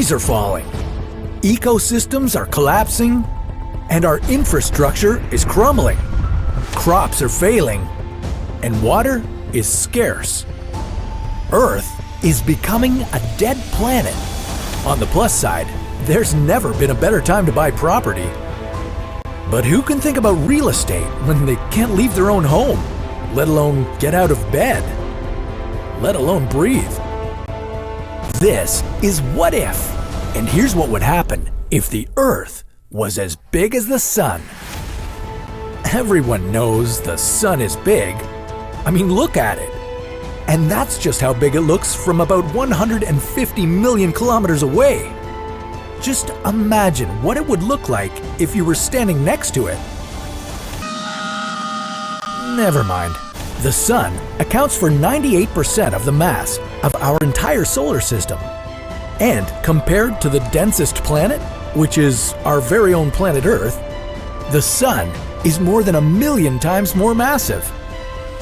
trees are falling, ecosystems are collapsing, and our infrastructure is crumbling. Crops are failing, and water is scarce. Earth is becoming a dead planet. On the plus side, there's never been a better time to buy property. But who can think about real estate when they can't leave their own home, let alone get out of bed, let alone breathe? This is What If, and here's what would happen if the Earth was as big as the Sun. Everyone knows the Sun is big. I mean, look at it. And that's just how big it looks from about 150 million kilometers away. Just imagine what it would look like if you were standing next to it. Never mind. The Sun accounts for 98% of the mass of our entire solar system. And compared to the densest planet, which is our very own planet Earth, the Sun is more than 1,000,000 times more massive.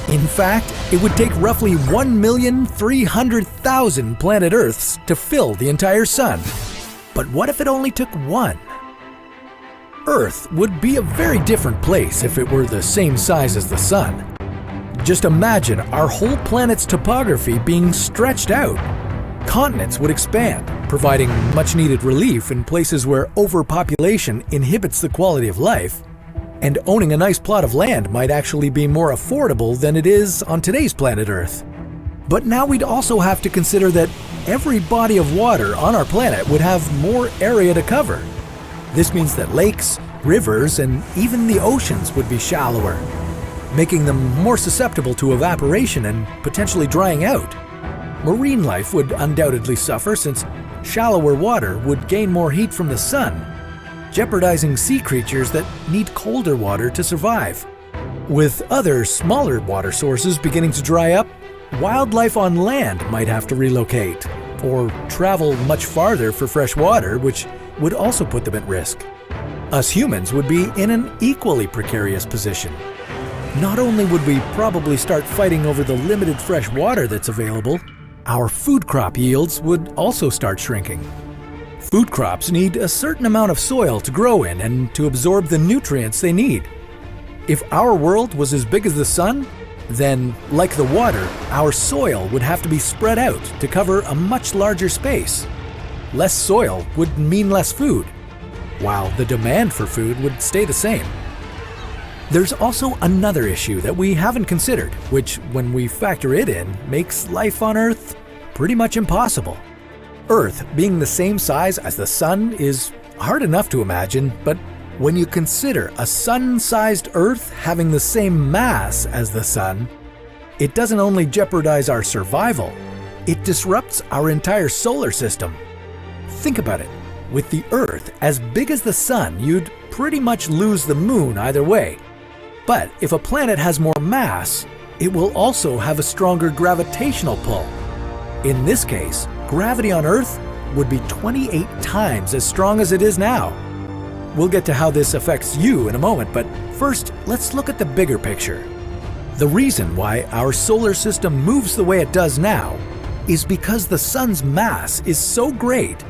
In fact, it would take roughly 1,300,000 planet Earths to fill the entire Sun. But what if it only took one? Earth would be a very different place if it were the same size as the Sun. Just imagine our whole planet's topography being stretched out. Continents would expand, providing much-needed relief in places where overpopulation inhibits the quality of life, and owning a nice plot of land might actually be more affordable than it is on today's planet Earth. But now we'd also have to consider that every body of water on our planet would have more area to cover. This means that lakes, rivers, and even the oceans would be shallower, making them more susceptible to evaporation and potentially drying out. Marine life would undoubtedly suffer since shallower water would gain more heat from the sun, jeopardizing sea creatures that need colder water to survive. With other smaller water sources beginning to dry up, wildlife on land might have to relocate or travel much farther for fresh water, which would also put them at risk. Us humans would be in an equally precarious position. Not only would we probably start fighting over the limited fresh water that's available, our food crop yields would also start shrinking. Food crops need a certain amount of soil to grow in and to absorb the nutrients they need. If our world was as big as the Sun, then, like the water, our soil would have to be spread out to cover a much larger space. Less soil would mean less food, while the demand for food would stay the same. There's also another issue that we haven't considered, which, when we factor it in, makes life on Earth pretty much impossible. Earth being the same size as the Sun is hard enough to imagine, but when you consider a Sun-sized Earth having the same mass as the Sun, it doesn't only jeopardize our survival, it disrupts our entire solar system. Think about it. With the Earth as big as the Sun, you'd pretty much lose the Moon either way. But if a planet has more mass, it will also have a stronger gravitational pull. In this case, gravity on Earth would be 28 times as strong as it is now. We'll get to how this affects you in a moment, but first, let's look at the bigger picture. The reason why our solar system moves the way it does now is because the Sun's mass is so great.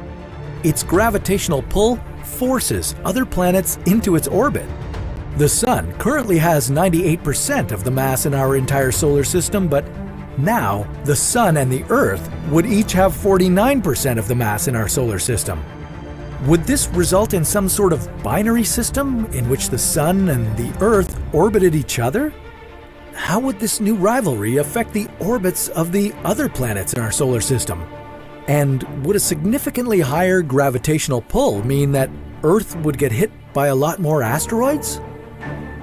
Its gravitational pull forces other planets into its orbit. The Sun currently has 98% of the mass in our entire solar system, but now the Sun and the Earth would each have 49% of the mass in our solar system. Would this result in some sort of binary system in which the Sun and the Earth orbited each other? How would this new rivalry affect the orbits of the other planets in our solar system? And would a significantly higher gravitational pull mean that Earth would get hit by a lot more asteroids?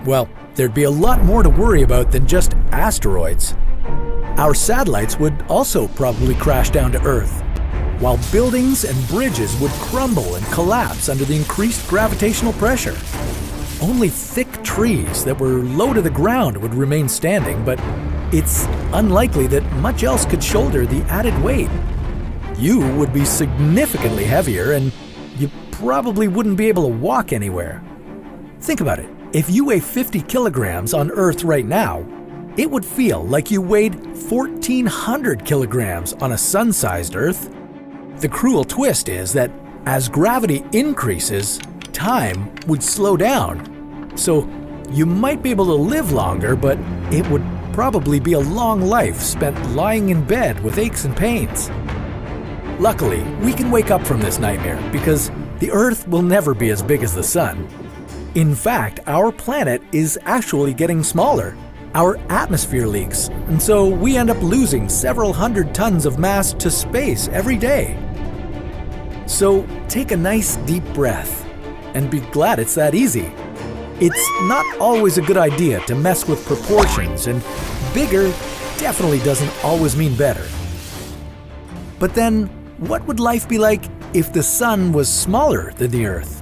Well, there'd be a lot more to worry about than just asteroids. Our satellites would also probably crash down to Earth, while buildings and bridges would crumble and collapse under the increased gravitational pressure. Only thick trees that were low to the ground would remain standing, but it's unlikely that much else could shoulder the added weight. You would be significantly heavier, and you probably wouldn't be able to walk anywhere. Think about it. If you weigh 50 kilograms on Earth right now, it would feel like you weighed 1,400 kilograms on a sun-sized Earth. The cruel twist is that As gravity increases, time would slow down. So you might be able to live longer, but it would probably be a long life spent lying in bed with aches and pains. Luckily, we can wake up from this nightmare because the Earth will never be as big as the Sun. In fact, our planet is actually getting smaller. Our atmosphere leaks, and so we end up losing several hundred tons of mass to space every day. So take a nice deep breath and be glad it's that easy. It's not always a good idea to mess with proportions, and bigger definitely doesn't always mean better. But then, what would life be like if the Sun was smaller than the Earth?